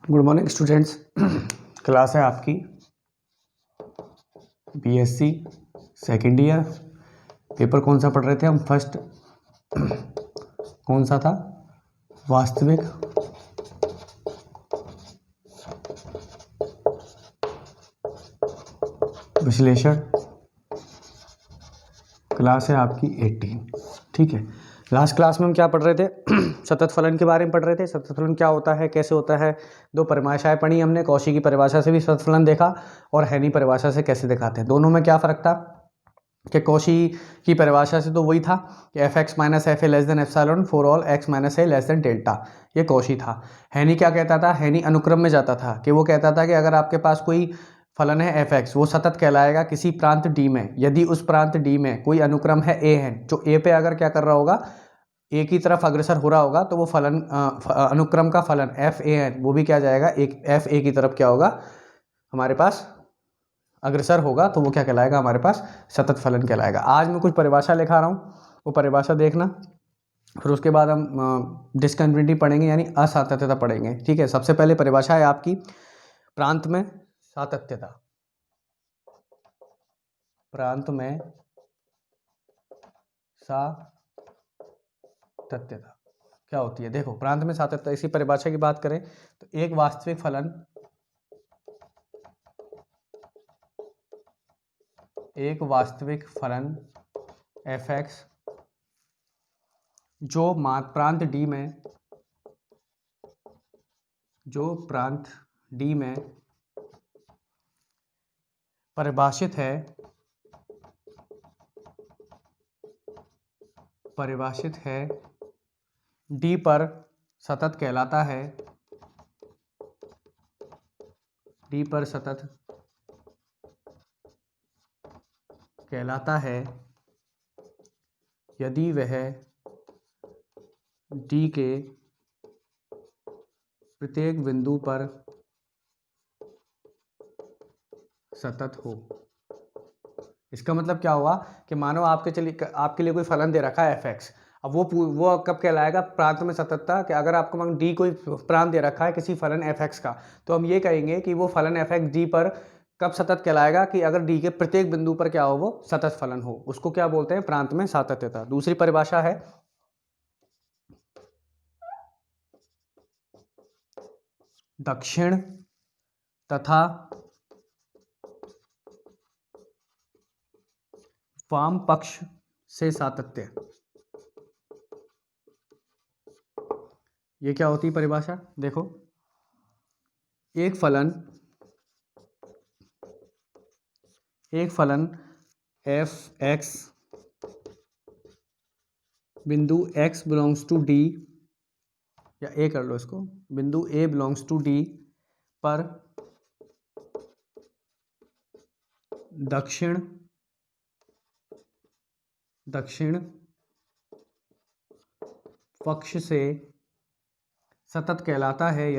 Good morning students. Class है आपकी BSc second year. Paper कौन सा पढ़ रहे थे हम? फर्स्ट कौन सा था? वास्तविक विश्लेषण। क्लास है आपकी 18। ठीक है, लास्ट क्लास में हम क्या पढ़ रहे थे? सतत फलन के बारे में पढ़ रहे थे। सतत फलन क्या होता है, कैसे होता है, दो परिभाषाएं पढ़ी हमने। कौशी की परिभाषा से भी सतत फलन देखा और हेनी परिभाषा से कैसे दिखाते हैं। दोनों में क्या फ़र्क था कि कौशी की परिभाषा से तो वही था कि F x minus F A less than epsilon for all x minus A less than delta, ये कौशी था। हेनी क्या कहता था? हेनी अनुक्रम में जाता था कि वो कहता था कि अगर आपके पास कोई फलन है एफ एक्स, वो सतत कहलाएगा किसी प्रांत डी में यदि उस प्रांत डी में कोई अनुक्रम है ए है, जो ए पे अगर क्या कर रहा होगा, ए की तरफ अग्रसर हो रहा होगा, तो वो फलन अनुक्रम का फलन एफ ए है वो भी क्या जाएगा, एक एफ ए की तरफ क्या होगा, हमारे पास अग्रसर होगा, तो वो क्या कहलाएगा, हमारे पास सतत फलन कहलाएगा। आज मैं कुछ परिभाषा लिखा रहा हूँ, वो परिभाषा देखना, फिर उसके बाद हम डिसकंटिन्यूटी पढ़ेंगे यानी असातत्यता पढ़ेंगे। ठीक है, सबसे पहले परिभाषा है आपकी प्रांत में सातत्यता। प्रांत में सातत्यता क्या होती है? देखो, प्रांत में सातत्यता, इसी परिभाषा की बात करें तो एक वास्तविक फलन एफ एक्स जो प्रांत डी में परिभाषित है डी पर सतत कहलाता है, डी पर सतत कहलाता है यदि वह डी के प्रत्येक बिंदु पर सतत हो। इसका मतलब क्या हुआ कि मानो आपके लिए कोई फलन दे रखा है एफ एक्स, अब वो कब कहलाएगा? प्रांत में सततता। कि अगर आपको मान डी कोई प्रांत दे रखा है किसी फलन एफ एक्स का, तो हम ये कहेंगे कि वो फलन एफ एक्स डी पर कब सतत कहलाएगा? कि अगर डी के प्रत्येक बिंदु पर क्या हो, वो सतत फलन हो, उसको क्या बोलते हैं? प्रांत में सातत्यता। दूसरी परिभाषा है दक्षिण तथा वाम पक्ष से सातत्य। ये क्या होती है परिभाषा? देखो, एक फलन एफ एक्स बिंदु x बिलोंग्स टू डी, या ए कर लो इसको, बिंदु ए बिलोंग्स टू डी पर दक्षिण पक्ष से सतत कहलाता है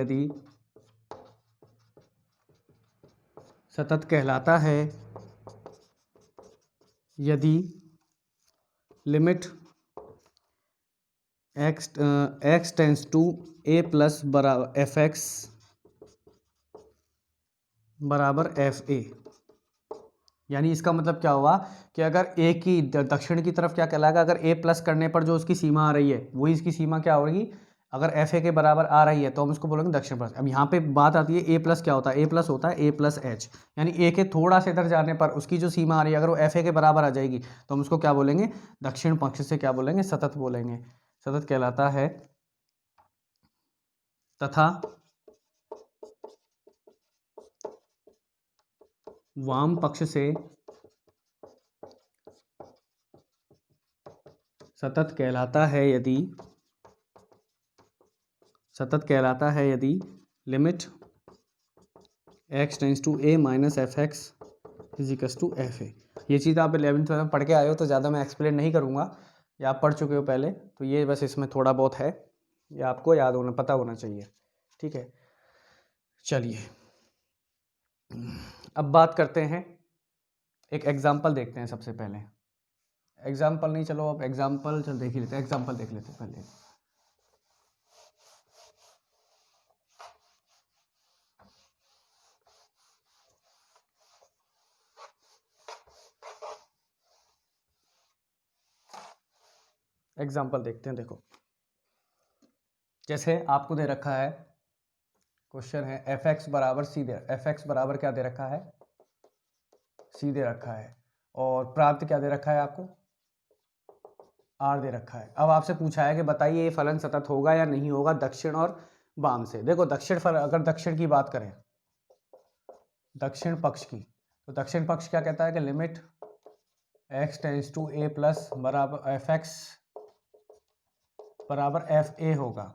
यदि limit x tends to a plus बराबर एफ एक्स बराबर एफ ए। यानी इसका मतलब क्या हुआ कि अगर ए की दक्षिण की तरफ क्या कहलाएगा, अगर ए प्लस करने पर जो उसकी सीमा आ रही है वही इसकी सीमा क्या होगी, अगर एफ ए के बराबर आ रही है तो हम उसको बोलेंगे दक्षिण प्लस। अब यहाँ पे बात आती है ए प्लस क्या होता है? ए प्लस होता है ए प्लस एच, यानी ए के थोड़ा से इधर जाने पर उसकी जो सीमा आ रही है अगर वो एफ ए के बराबर आ जाएगी तो हम उसको क्या बोलेंगे? दक्षिण पक्ष से क्या बोलेंगे? सतत बोलेंगे। सतत कहलाता है तथा वाम पक्ष से सतत कहलाता है यदि limit x tends to a minus f x equals to f a. ये चीज़ आप 11th में पढ़ के आए हो तो ज़्यादा मैं एक्सप्लेन नहीं करूँगा, या आप पढ़ चुके हो पहले, तो ये बस इसमें थोड़ा बहुत है, ये आपको पता होना चाहिए। ठीक है, चलिए अब बात करते हैं, एक एग्जाम्पल देखते हैं। सबसे पहले एग्जाम्पल नहीं, चलो अब एग्जाम्पल देख ही लेते हैं। एग्जाम्पल देख लेते हैं पहले। एग्जाम्पल देखते हैं। देखो जैसे आपको दे रखा है, क्वेश्चन है एफ एक्स बराबर सी दे, एफ एक्स बराबर क्या दे रखा है, सी दे रखा है, और प्राप्त क्या दे रखा है आपको, आर दे रखा है। अब आपसे पूछा है कि बताइए ये फलन सतत होगा या नहीं होगा दक्षिण और वाम से। देखो दक्षिण फल, अगर दक्षिण की बात करें, दक्षिण पक्ष की, तो दक्षिण पक्ष क्या कहता है कि limit x tends to a plus बराबर एफ एक्स बराबर एफ ए होगा।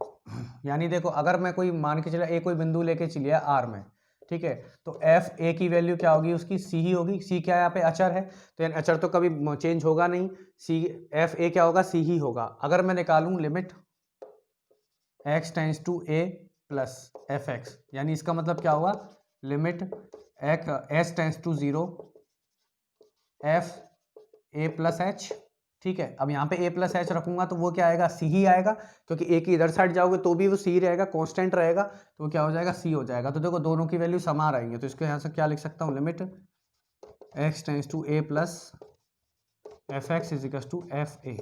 यानी देखो अगर मैं कोई मान के चला, ए कोई बिंदु लेके चलिए आर में, ठीक है, तो एफ ए की वैल्यू क्या होगी, उसकी सी ही होगी। सी क्या है, यहाँ पे अचर है, तो यानी अचर तो कभी चेंज होगा नहीं, सी एफ ए क्या होगा, सी ही होगा। अगर मैं निकालूं limit x tends to a plus f x, यानी इसका मतलब क्या हुआ, limit s tends to 0 f a plus h, ठीक है। अब यहाँ पे ए प्लस एच रखूंगा तो वो क्या आएगा, सी ही आएगा, क्योंकि ए की इधर साइड जाओगे तो भी वो सी रहेगा, कांस्टेंट रहेगा, तो वो क्या हो जाएगा, सी हो जाएगा। तो देखो दोनों की वैल्यू समान रहेंगे, तो इसको यहाँ से क्या लिख सकता हूँ, limit x tends to a plus f x is equal to f a,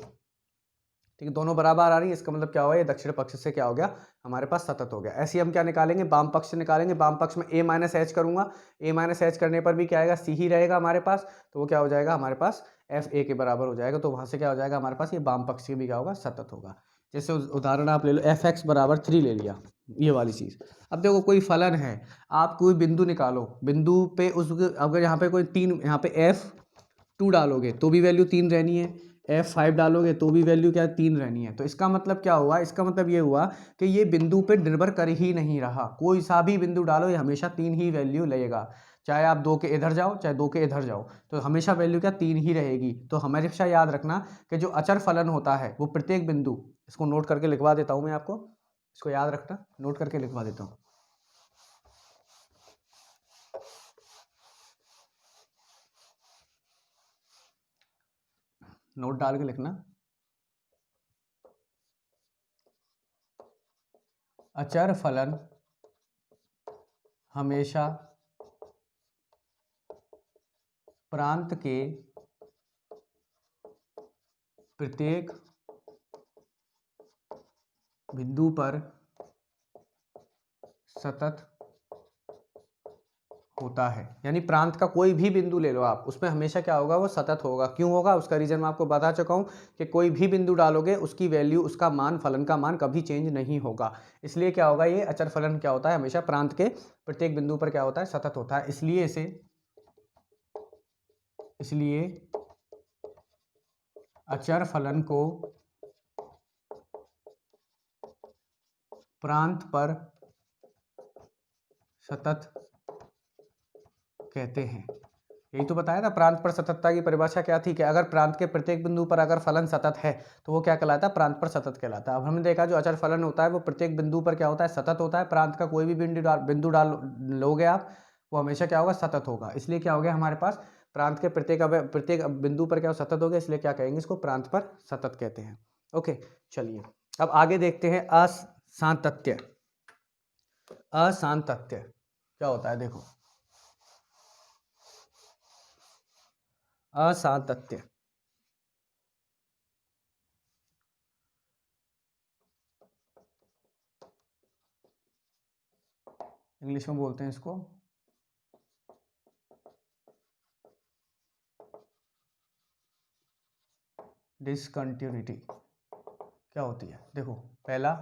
ठीक है, दोनों बराबर आ रही है। इसका मतलब क्या हुआ, ये दक्षिण पक्ष से क्या हो गया, हमारे पास सतत हो गया। ऐसे ही हम क्या निकालेंगे, वाम पक्ष से निकालेंगे। वाम पक्ष में a माइनस एच करूंगा, a माइनस एच करने पर भी क्या आएगा, सी ही रहेगा हमारे पास, तो वो क्या हो जाएगा, हमारे पास एफ ए के बराबर हो जाएगा। तो वहां से क्या हो जाएगा हमारे पास, ये वाम पक्ष से भी क्या होगा, सतत होगा। जैसे उदाहरण आप ले लो, एफ एक्स बराबर 3 ले लिया, ये वाली चीज़। अब देखो कोई फलन है, आप कोई बिंदु निकालो, बिंदु पे उस, अगर यहाँ पे कोई 3, यहाँ पे F2 डालोगे तो भी वैल्यू 3 रहनी है, F5 डालोगे तो भी वैल्यू क्या 3 रहनी है। तो इसका मतलब क्या हुआ, इसका मतलब ये हुआ कि ये बिंदु पे निर्भर कर ही नहीं रहा, कोई सा भी बिंदु डालो ये हमेशा 3 ही वैल्यू लेगा, चाहे आप 2 के इधर जाओ चाहे 2 के इधर जाओ, तो हमेशा वैल्यू क्या 3 ही रहेगी। तो हमेशा याद रखना कि जो अचर फलन होता है वो प्रत्येक बिंदु, इसको नोट करके लिखवा देता हूँ मैं आपको, इसको याद रखना, नोट करके लिखवा देता हूँ। नोट डाल के लिखना, अचर फलन हमेशा प्रांत के प्रत्येक बिंदु पर सतत होता है। यानी प्रांत का कोई भी बिंदु ले लो आप, उसमें हमेशा क्या होगा, वो सतत होगा। क्यों होगा, उसका रीजन मैं आपको बता चुका हूं कि कोई भी बिंदु डालोगे उसकी वैल्यू, उसका मान, फलन का मान कभी चेंज नहीं होगा। इसलिए क्या होगा, ये अचर फलन क्या होता है, हमेशा प्रांत के प्रत्येक बिंदु पर क्या होता है, सतत होता है। इसलिए अचर फलन को प्रांत पर सतत कहते हैं। यही तो बताया था, प्रांत पर सततता की परिभाषा क्या थी, कि अगर प्रांत के प्रत्येक बिंदु पर अगर फलन सतत है तो वो क्या कहलाता है, प्रांत पर सतत कहलाता है। अब हमने देखा जो अचर फलन होता है वो प्रत्येक बिंदु पर क्या होता है, सतत होता है। प्रांत का कोई भी बिंदु डाल लोगे आप, वो हमेशा क्या होगा, सतत होगा। इसलिए क्या हो गया हमारे पास, प्रांत के प्रत्येक बिंदु पर क्या सतत हो गया, इसलिए क्या कहेंगे, इसको प्रांत पर सतत कहते हैं। ओके, चलिए अब आगे देखते हैं असांतत्य। असांतत्य क्या होता है, देखो असांतत्य, इंग्लिश में बोलते हैं इसको डिसकंटिन्यूटी। क्या होती है, देखो पहला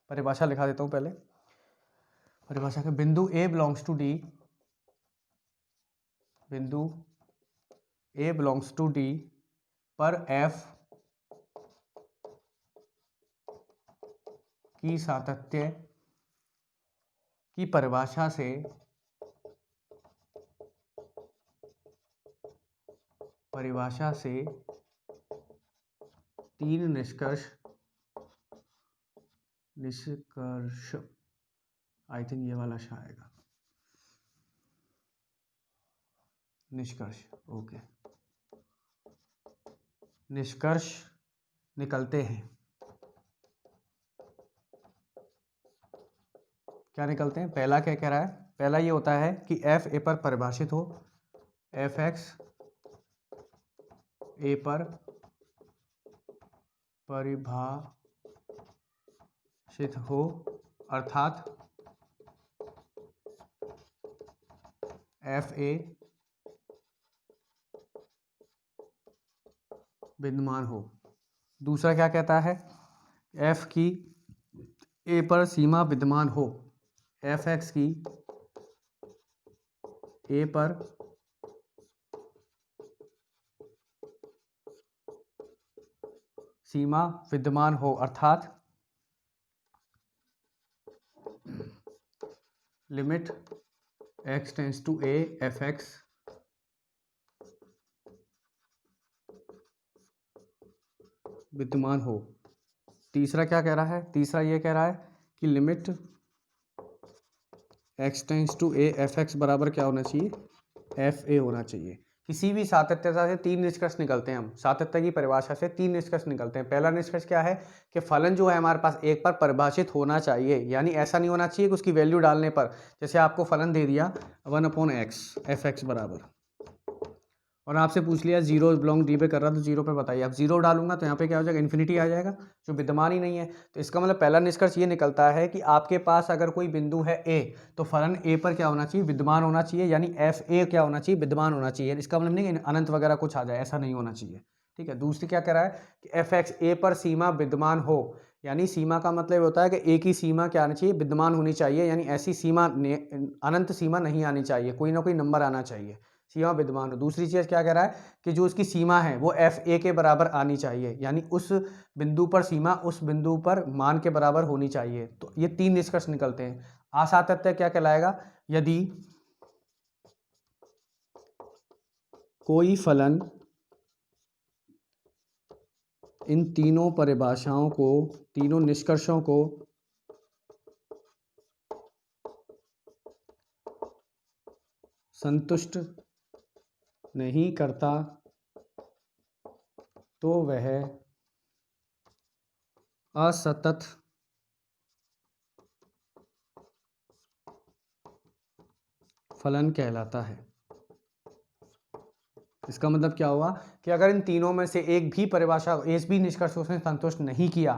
परिभाषा लिखा देता हूं पहले। परिभाषा के, बिंदु ए बिलोंग्स टू डी, बिंदु ए बिलोंग्स टू डी पर एफ की सातत्य की परिभाषा से तीन निष्कर्ष आई थिंक ये वाला आएगा, निष्कर्ष, ओके, निष्कर्ष निकलते हैं। क्या निकलते हैं, पहला क्या कह रहा है, पहला ये होता है कि एफ ए पर परिभाषित हो, एफ एक्स ए पर परिभाषित हो, अर्थात एफ ए विद्यमान हो। दूसरा क्या कहता है, एफ की ए पर सीमा विद्यमान हो, एफ एक्स की ए पर सीमा विद्यमान हो, अर्थात limit x tends to a f x विद्यमान हो। तीसरा क्या कह रहा है, तीसरा ये कह रहा है कि limit x tends to a f x बराबर क्या होना चाहिए, एफ ए होना चाहिए। किसी भी सातत्यता से तीन निष्कर्ष निकलते हैं, हम सातत्य की परिभाषा से तीन निष्कर्ष निकलते हैं। पहला निष्कर्ष क्या है कि फलन जो है हमारे पास एक पर परिभाषित होना चाहिए, यानी ऐसा नहीं होना चाहिए कि उसकी वैल्यू डालने पर, जैसे आपको फलन दे दिया 1/x एफ एक्स बराबर, और आपसे पूछ लिया जीरो बिलोंग डी पे कर रहा तो जीरो पे बताइए, अब जीरो डालूंगा तो यहाँ पे क्या हो जाएगा, इन्फिनिटी आ जाएगा, जो विद्यमान ही नहीं है। तो इसका मतलब पहला निष्कर्ष ये निकलता है कि आपके पास अगर कोई बिंदु है ए, तो फलन ए पर क्या होना चाहिए, विद्यमान होना चाहिए, यानी एफ ए क्या होना चाहिए, विद्यमान होना चाहिए। इसका मतलब नहीं कि अनंत वगैरह कुछ आ जाए, ऐसा नहीं होना चाहिए, ठीक है। दूसरी क्या कह रहा है कि एफ एक्स ए पर सीमा विद्यमान हो, यानी सीमा का मतलब होता है कि ए की सीमा क्या आनी चाहिए, विद्यमान होनी चाहिए, यानी ऐसी सीमा अनंत सीमा नहीं आनी चाहिए, कोई ना कोई नंबर आना चाहिए, सीमा विद्यमान हो। दूसरी चीज़ क्या कह रहा है कि जो उसकी सीमा है वो एफ ए के बराबर आनी चाहिए, यानी उस बिंदु पर सीमा उस बिंदु पर मान के बराबर होनी चाहिए। तो ये तीन निष्कर्ष निकलते हैं। असातत्य क्या कहलाएगा, यदि कोई फलन इन तीनों परिभाषाओं को, तीनों निष्कर्षों को संतुष्ट नहीं करता तो वह असतत फलन कहलाता है। इसका मतलब क्या हुआ कि अगर इन तीनों में से एक भी परिभाषा, एक भी निष्कर्ष उसने संतुष्ट नहीं किया,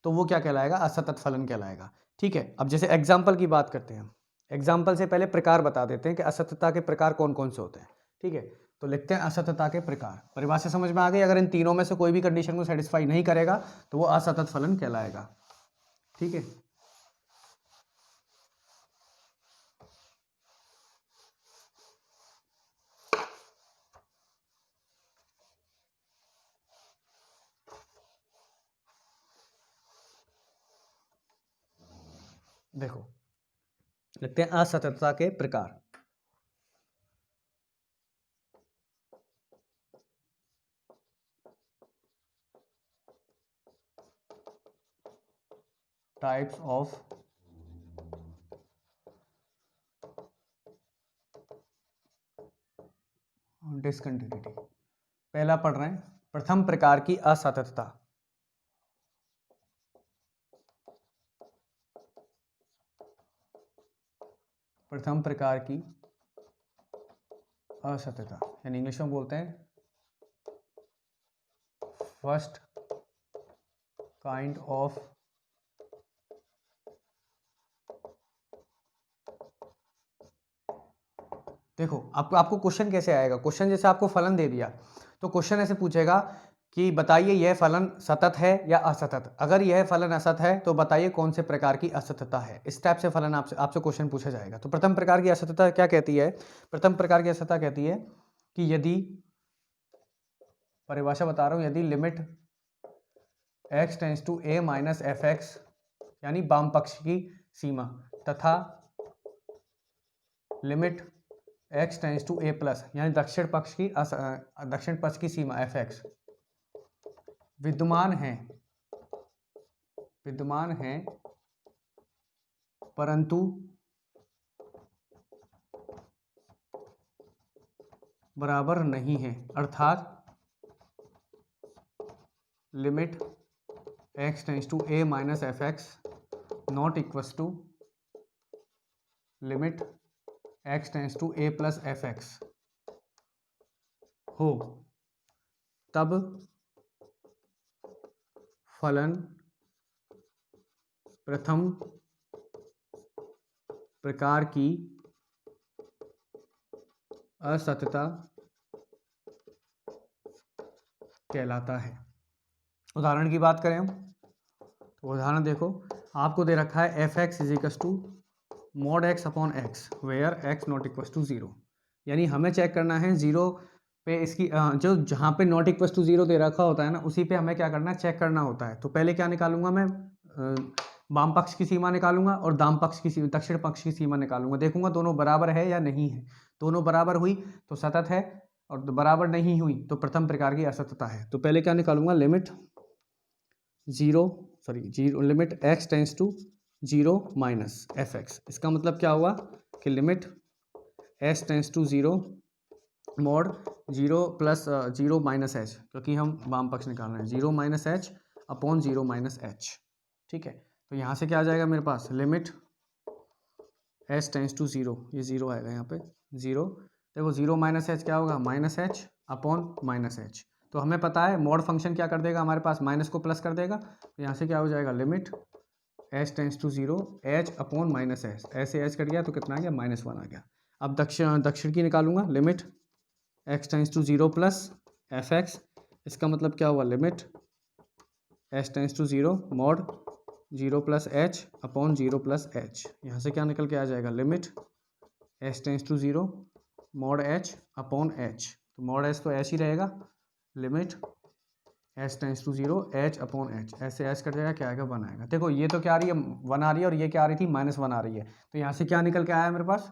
तो वो क्या कहलाएगा, असतत फलन कहलाएगा, ठीक है। अब जैसे एग्जाम्पल की बात करते हैं हम, एग्जाम्पल से पहले प्रकार बता देते हैं कि असततता के प्रकार कौन कौन से होते हैं, ठीक है। तो लिखते हैं असततता के प्रकार, परिभाषा समझ में आ गई। अगर इन तीनों में से कोई भी कंडीशन को सेटिस्फाई नहीं करेगा तो वो असतत फलन कहलाएगा, ठीक है। देखो लिखते हैं असततता के प्रकार। Types of discontinuity. पहला पढ़ रहे हैं, प्रथम प्रकार की असततता। प्रथम प्रकार की असततता, यानी इंग्लिश में बोलते हैं फर्स्ट काइंड ऑफ देखो आपको क्वेश्चन कैसे आएगा, क्वेश्चन जैसे आपको फलन दे दिया तो क्वेश्चन ऐसे पूछेगा कि बताइए यह फलन सतत है या असतत। अगर यह फलन असत है तो बताइए कौन से प्रकार की असततता है। इस टाइप से फलन आपसे क्वेश्चन पूछा जाएगा। तो प्रथम प्रकार की असततता क्या कहती है, प्रथम प्रकार की असततता कहती है कि यदि, परिभाषा बता रहा हूं, यदि limit x tends to a minus f x, यानी वाम पक्ष की सीमा, तथा limit x tends to a plus, यानी दक्षिण पक्ष की सीमा एफ एक्स विद्यमान है परंतु बराबर नहीं है, अर्थात limit x tends to a minus f x not equals to limit x tends to a plus f x हो, तब फलन प्रथम प्रकार की असतता कहलाता है। उदाहरण की बात करें हम तो उदाहरण देखो, आपको दे रखा है f x is equals to mod x upon x where x not equals to zero. यानी हमें चेक करना है जीरो पे इसकी जो जहाँ पे नॉट इक्वस टू जीरो दे रखा होता है ना, उसी पे हमें क्या करना है, चेक करना होता है। तो पहले क्या निकालूंगा मैं, वाम पक्ष की सीमा निकालूंगा और दाम पक्ष की सीमा, दक्षिण पक्ष की सीमा निकालूंगा। देखूंगा दोनों बराबर है या नहीं है। दोनों बराबर हुई तो सतत है, और बराबर नहीं हुई तो प्रथम प्रकार की असतता है। तो पहले क्या निकालूंगा, limit limit x tends to zero minus f x. इसका मतलब क्या हुआ कि limit s tends to zero mod zero plus zero minus h, क्योंकि हम वाम पक्ष निकाल रहे हैं, zero minus h upon zero minus h. ठीक है, तो यहाँ से क्या आ जाएगा मेरे पास, limit s tends to zero, ये जीरो आएगा यहाँ पे, जीरो। देखो जीरो माइनस एच क्या होगा, minus h upon minus H. तो हमें पता है मॉड फंक्शन क्या कर देगा, हमारे पास माइनस को प्लस कर देगा। तो यहाँ से क्या हो जाएगा, limit h tends to zero h upon minus h, ऐसे एच कट गया तो कितना आ गया, -1 आ गया। अब दक्षिण की निकालूंगा, limit x tends to zero plus f x. इसका मतलब क्या हुआ, limit h tends to zero mod zero plus h upon zero plus h. यहाँ से क्या निकल के आ जाएगा, limit h tends to zero mod h upon h. तो मॉड एच तो एच ही रहेगा, limit h tends to zero h upon h, ऐसे एच कट जाएगा, क्या आएगा, 1 आएगा। देखो ये तो क्या आ रही है, 1 आ रही है, और ये क्या आ रही थी, -1 आ रही है। तो यहाँ से क्या निकल के आया मेरे पास,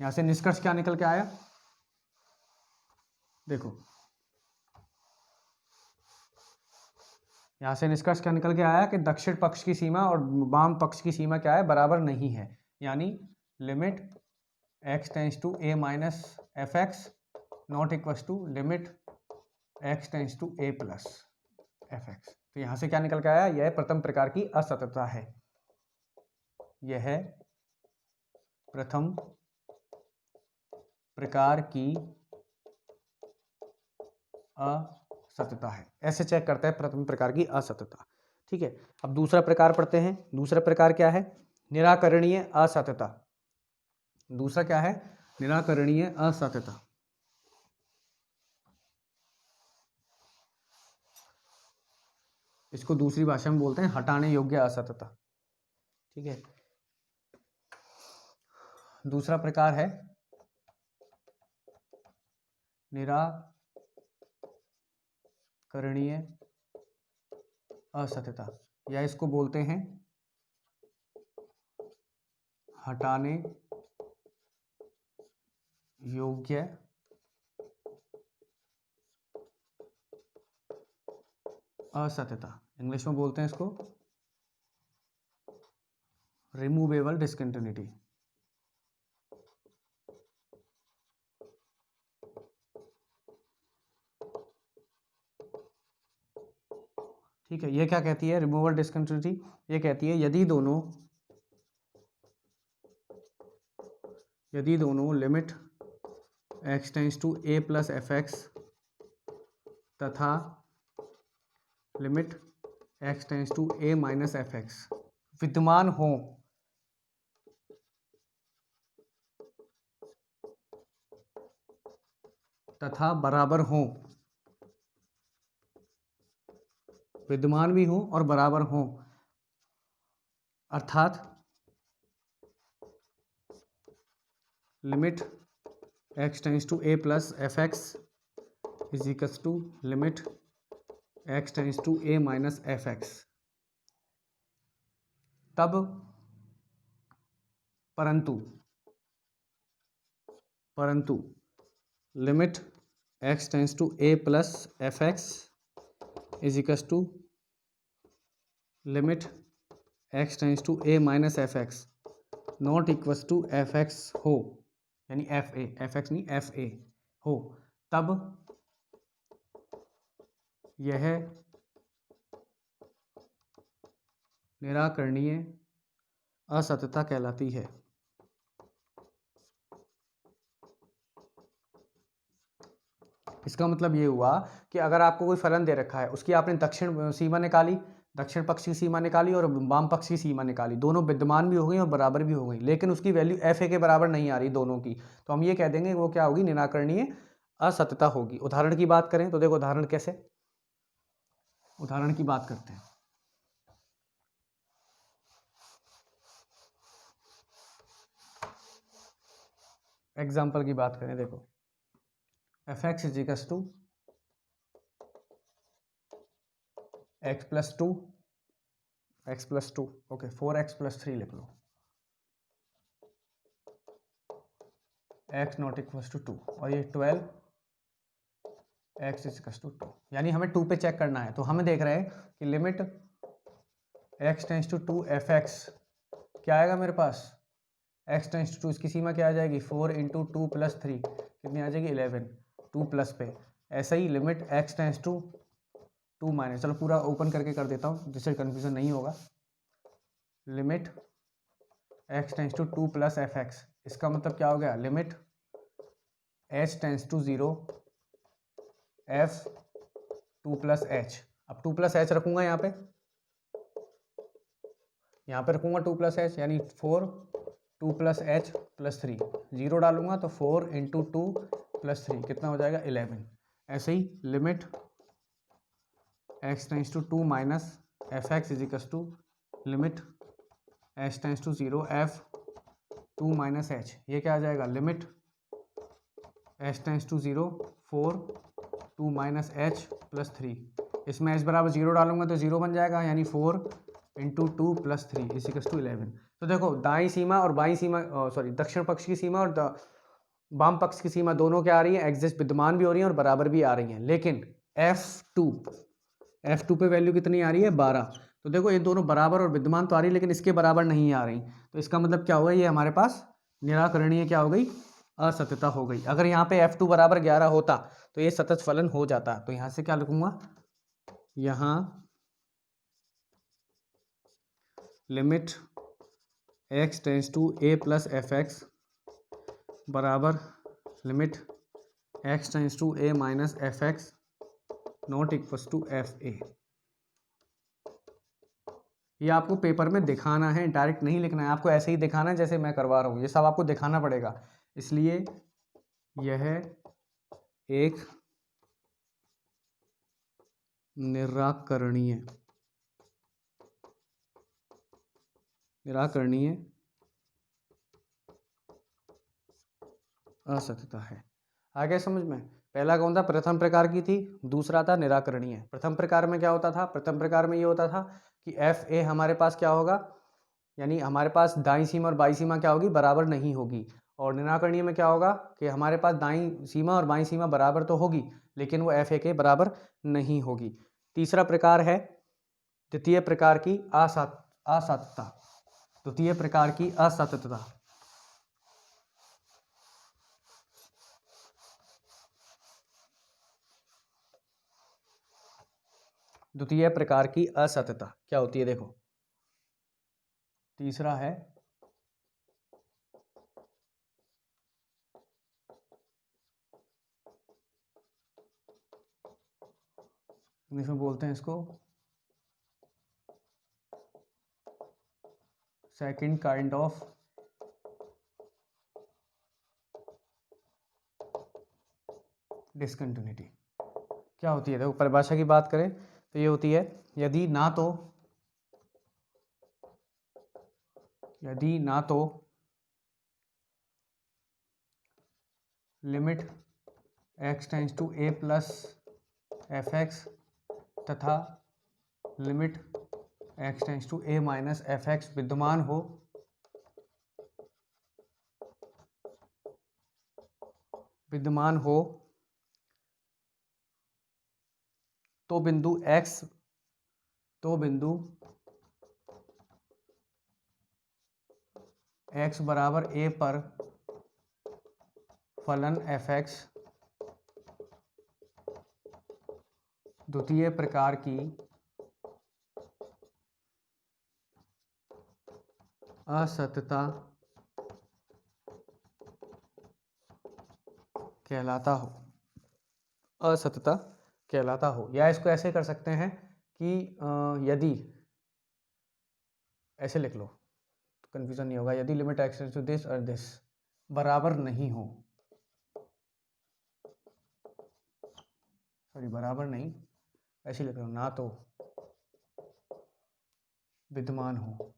यहाँ से निष्कर्ष क्या निकल के आया, देखो यहाँ से निष्कर्ष क्या निकल के आया कि दक्षिण पक्ष की सीमा और वाम पक्ष की सीमा क्या है, बराबर नहीं है। यानी limit x tends to a minus f x not equals to limit x tends to a plus f x. तो यहाँ से क्या निकल के आया, यह प्रथम प्रकार की असतता है। यह प्रथम प्रकार की असतता है। ऐसे चेक करते हैं प्रथम प्रकार की असतता। ठीक है, अब दूसरा प्रकार पढ़ते हैं। दूसरा प्रकार क्या है, निराकरणीय असतता। दूसरा क्या है, निराकरणीय असतता। इसको दूसरी भाषा में बोलते हैं हटाने योग्य असतता। ठीक है, दूसरा प्रकार है निराकरणीय असतता, या इसको बोलते हैं हटाने योग्य असतता। इंग्लिश में बोलते हैं इसको रिमूवेबल डिसकंटिन्यूटी। ठीक है, ये क्या कहती है, रिमूवेबल डिसकंटिन्यूटी, ये कहती है यदि दोनों limit x tends to a plus f x तथा limit x tends to a minus f x विद्यमान हो, तथा बराबर हो, विद्यमान भी हो और बराबर हो, अर्थात limit x tends to a plus f x is equals to limit x tends to a minus f x, तब परंतु limit x tends to a plus f x is equals to limit x tends to a minus f x not equals to f x हो, यानी f a, f x नहीं f a हो, तब यह निराकरणीय असतता कहलाती है। इसका मतलब ये हुआ कि अगर आपको कोई फलन दे रखा है, उसकी आपने दक्षिण सीमा निकाली, दक्षिण पक्ष की सीमा निकाली और वाम पक्ष की सीमा निकाली, दोनों विद्यमान भी हो गई और बराबर भी हो गई, लेकिन उसकी वैल्यू एफ ए के बराबर नहीं आ रही दोनों की, तो हम ये कह देंगे वो क्या होगी, निराकरणीय असत्यता होगी। उदाहरण की बात करें तो देखो उदाहरण कैसे, उदाहरण की बात करते हैं। एग्जाम्पल की बात करें, देखो f x is equal to x plus two, x plus two, okay 4x+3 लिख लो, एक्स नॉट इक्वल टू 2, और ये 12x इज इक्वल टू 2, यानी हमें 2 पे चेक करना है। तो हमें देख रहे हैं कि limit x tends to 2 f x क्या आएगा मेरे पास, x टेंस टू 2, इसकी सीमा क्या आ जाएगी 4 इंटू 2 प्लस 3 कितनी आ जाएगी 11, 2 प्लस पे। ऐसा ही limit x tends to 2 minus, चलो पूरा ओपन करके कर देता हूँ जिससे कन्फ्यूजन नहीं होगा, limit x tends to 2 plus f x, इसका मतलब क्या हो गया, limit h tends to 0 f 2 plus h. अब 2 प्लस एच रखूंगा यहाँ पे रखूंगा 2 प्लस एच, यानी 4 2 प्लस एच प्लस 3, 0 डालूंगा तो 4 इंटू 2 प्लस 3 कितना हो जाएगा 11। ऐसे ही limit x tends to 2 minus f x is equal to limit h tends to 0 f 2 minus h, ये क्या आ जाएगा, limit h tends to 0 4 2 minus h plus 3, इसमें h बराबर 0 डालूंगा तो 0 बन जाएगा, यानी 4 into 2 plus 3 is equal to 11। तो देखो दाईं सीमा और बाईं सीमा, सॉरी दक्षिण पक्ष की सीमा और वाम पक्ष की सीमा दोनों क्या आ रही है, एग्जिस्ट विद्यमान भी हो रही है और बराबर भी आ रही हैं, लेकिन F2 पे वैल्यू कितनी आ रही है 12। तो देखो ये दोनों बराबर और विद्यमान तो आ रही है लेकिन इसके बराबर नहीं आ रही, तो इसका मतलब क्या हुआ, ये हमारे पास निराकरणीय क्या हो गई, असत्यता हो गई। अगर यहाँ पे F2 बराबर 11 होता तो ये सतत फलन हो जाता, तो यहाँ से क्या लिखूंगा, यहाँ limit x tends to a plus f x बराबर limit x tends to a minus f x not equal to f a. ये आपको पेपर में दिखाना है, डायरेक्ट नहीं लिखना है, आपको ऐसे ही दिखाना है जैसे मैं करवा रहा हूँ, ये सब आपको दिखाना पड़ेगा, इसलिए यह एक निराकरणीय असत्यता है। आगे समझ में, पहला कौन था, प्रथम प्रकार की थी, दूसरा था निराकरणीय। प्रथम प्रकार में क्या होता था, प्रथम प्रकार में ये होता था कि एफ ए हमारे पास क्या होगा, यानी हमारे पास दाईं सीमा और बाईं सीमा क्या होगी, बराबर नहीं होगी, और निराकरणीय में क्या होगा कि हमारे पास दाईं सीमा और बाईं सीमा बराबर तो होगी लेकिन वो एफ ए के बराबर नहीं होगी। तीसरा प्रकार है द्वितीय प्रकार की असत्यता, द्वितीय प्रकार की असत्यता। द्वितीय प्रकार की असत्यता क्या होती है, देखो तीसरा है इंग्लिश में बोलते हैं इसको सेकंड काइंड ऑफ डिसकंटिन्यूटी। क्या होती है, देखो परिभाषा की बात करें तो ये होती है, यदि ना तो limit x tends to a plus f x तथा limit x tends to a minus f x विद्यमान हो तो बिंदु x बराबर a पर फलन एफ एक्स द्वितीय प्रकार की असत्यता कहलाता हो, या इसको ऐसे कर सकते हैं कि यदि ऐसे लिख लो तो कन्फ्यूज़न नहीं होगा, यदि लिमिट एक्स टू दिस और दिस बराबर नहीं हो, सॉरी बराबर नहीं, ऐसे लिख लो, ना तो विद्यमान हो।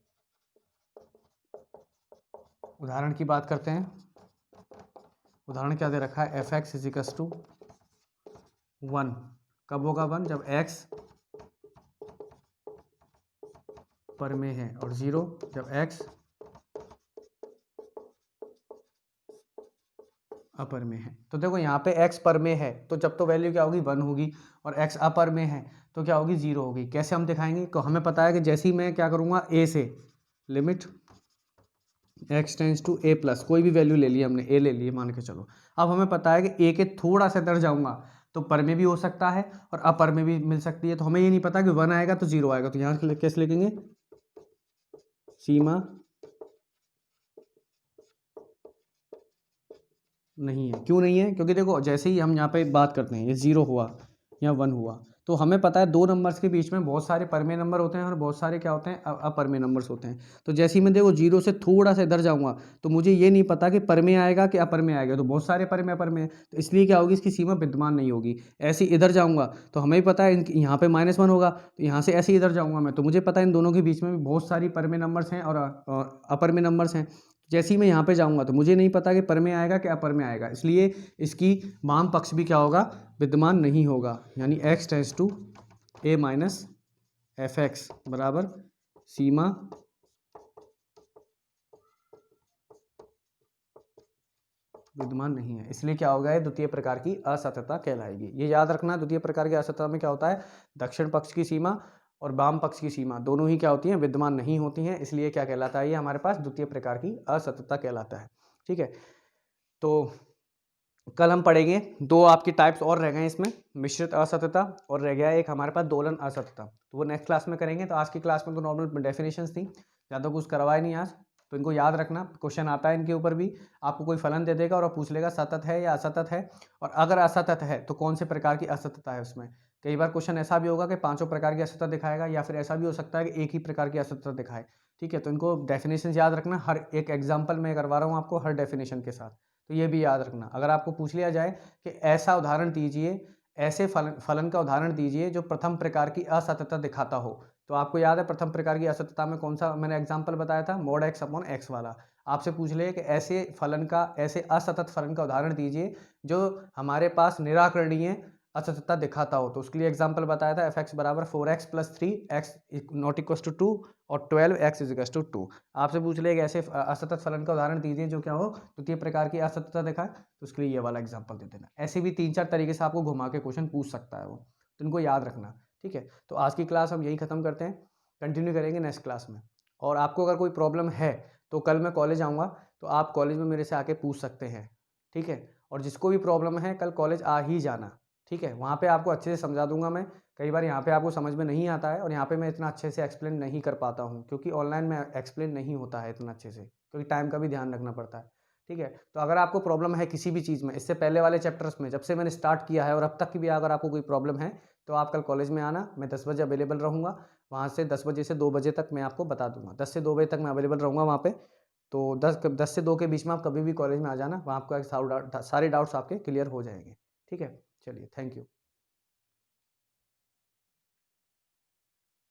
उदाहरण की बात करते हैं। उदाहरण क्या दे रखा है, एफ एक्स इजिकल्स टू 1। कब होगा 1? जब x पर में है, और 0 जब x अपर में है। तो देखो यहाँ पे x पर में है तो जब तो वैल्यू क्या होगी 1 होगी, और x अपर में है तो क्या होगी 0 होगी। कैसे हम दिखाएंगे? तो हमें पता है कि जैसे ही मैं क्या करूँगा, a से limit x tends to a plus, कोई भी वैल्यू ले ली हमने, a ले ली मान के चलो। अब हमें पता है कि a के थोड़ा सा इधर जाऊँगा तो पर में भी हो सकता है और अपर में भी मिल सकती है। तो हमें ये नहीं पता कि 1 आएगा तो 0 आएगा। तो यहाँ कैसे लिखेंगे, सीमा नहीं है। क्यों नहीं है? क्योंकि देखो जैसे ही हम यहाँ पे बात करते हैं, ये 0 हुआ या 1 हुआ, तो हमें पता है दो नंबर्स के बीच में बहुत सारे परमे नंबर होते हैं और बहुत सारे क्या होते हैं, अपरमे नंबर्स होते हैं। तो जैसे ही मैं देखो 0 से थोड़ा सा इधर जाऊँगा तो मुझे ये नहीं पता कि परमे आएगा कि अपर में आएगा, तो बहुत सारे परमे अपर में, तो इसलिए क्या होगी, इसकी सीमा विद्यमान नहीं होगी। ऐसे ही इधर जाऊँगा तो हमें पता है यहाँ पे -1 होगा, तो यहाँ से ऐसे ही इधर जाऊँगा मैं, तो मुझे पता है इन दोनों के बीच में भी बहुत सारी परमे नंबर्स हैं और अपर में नंबर्स हैं। जैसे ही मैं यहाँ पे जाऊँगा तो मुझे नहीं पता कि पर में आएगा कि अपर में आएगा, इसलिए इसकी वाम पक्ष भी क्या होगा, विद्यमान नहीं होगा। यानी x tends to a minus f x बराबर सीमा विद्यमान नहीं है, इसलिए क्या होगा, ये द्वितीय प्रकार की असततता कहलाएगी। ये याद रखना, द्वितीय प्रकार की असततता में क्या होता है, दक्षिण पक्ष की सीमा और वाम पक्ष की सीमा दोनों ही क्या होती हैं, विद्यमान नहीं होती हैं, इसलिए क्या कहलाता है, ये हमारे पास द्वितीय प्रकार की असततता कहलाता है। ठीक है, तो कल हम पढ़ेंगे दो आपकी टाइप्स और रह गए इसमें, मिश्रित असततता और रह गया एक हमारे पास दोलन असततता, तो वो नेक्स्ट क्लास में करेंगे। तो आज की क्लास में तो नॉर्मल डेफिनेशंस थी, ज़्यादा कुछ करवाए नहीं आज, तो इनको याद रखना, क्वेश्चन आता है इनके ऊपर भी, आपको कोई फलन दे देगा और पूछ लेगा सतत है या असतत है, और अगर असतत है तो कौन से प्रकार की असततता है उसमें। कई बार क्वेश्चन ऐसा भी होगा कि पांचों प्रकार की असततता दिखाएगा, या फिर ऐसा भी हो सकता है कि एक ही प्रकार की असततता दिखाए। ठीक है, तो इनको डेफिनेशन याद रखना, हर एक एग्जाम्पल मैं करवा रहा हूँ आपको हर डेफिनेशन के साथ, तो ये भी याद रखना। अगर आपको पूछ लिया जाए कि ऐसा उदाहरण दीजिए, ऐसे फलन का उदाहरण दीजिए जो प्रथम प्रकार की असततता दिखाता हो, तो आपको याद है प्रथम प्रकार की असततता में कौन सा मैंने एग्जांपल बताया था, mod x अपॉन x वाला। आपसे पूछ ले कि ऐसे फलन का, ऐसे असतत फलन का उदाहरण दीजिए जो हमारे पास निराकरणीय असततता दिखाता हो, तो उसके लिए एग्जाम्पल बताया था एफ एक्स बराबर 4x plus 3x not equal to 2 और 12x इज इक्वल टू 2। आपसे पूछ ले ऐसे असतत फलन का उदाहरण दीजिए जो क्या हो, द्वितीय प्रकार की असततता दिखाए, तो उसके लिए ये वाला एग्जाम्पल दे देना। ऐसे भी 3-4 तरीके से आपको घुमा के क्वेश्चन पूछ सकता है वो, तो इनको याद रखना। ठीक है, तो आज की क्लास हम यही खत्म करते हैं, कंटिन्यू करेंगे नेक्स्ट क्लास में। और आपको अगर कोई प्रॉब्लम है तो कल मैं कॉलेज आऊँगा, तो आप कॉलेज में मेरे से आके पूछ सकते हैं। ठीक है, और जिसको भी प्रॉब्लम है कल कॉलेज आ ही जाना। ठीक है, वहाँ पे आपको अच्छे से समझा दूंगा मैं। कई बार यहाँ पे आपको समझ में नहीं आता है और यहाँ पे मैं इतना अच्छे से एक्सप्लेन नहीं कर पाता हूँ, क्योंकि ऑनलाइन में एक्सप्लेन नहीं होता है इतना अच्छे से, क्योंकि टाइम का भी ध्यान रखना पड़ता है। ठीक है, तो अगर आपको प्रॉब्लम है किसी भी चीज़ में, इससे पहले वाले चैप्टर्स में जब से मैंने स्टार्ट किया है और अब तक की भी अगर आपको कोई प्रॉब्लम है तो आप कल कॉलेज में आना, मैं 10 बजे अवेलेबल रहूँगा। वहाँ से 10 बजे से 2 बजे तक मैं आपको बता दूंगा, 10 से 2 बजे तक मैं अवेलेबल रहूँगा वहाँ पे। तो 10 से 2 के बीच में आप कभी भी कॉलेज में आ जाना, वहाँ आपको सारे डाउट्स आपके क्लियर हो जाएंगे। ठीक है, चलिए, थैंक यू।